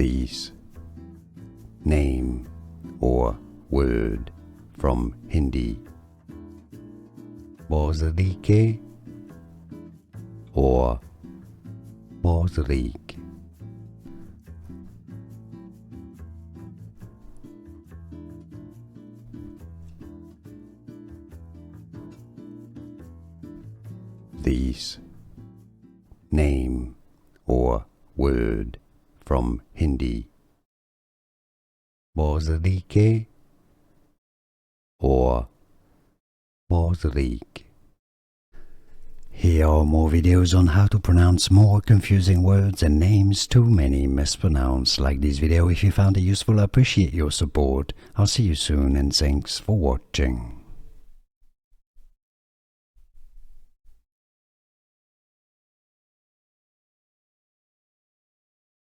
these name or word from Hindi. Bhosdike or Bhosdike. These name or word from Hindi. Bhosdike or Bhosdike. Here are more videos on how to pronounce more confusing words and names too many mispronounced. Like this video if you found it useful. I appreciate your support. I'll see you soon and thanks for watching.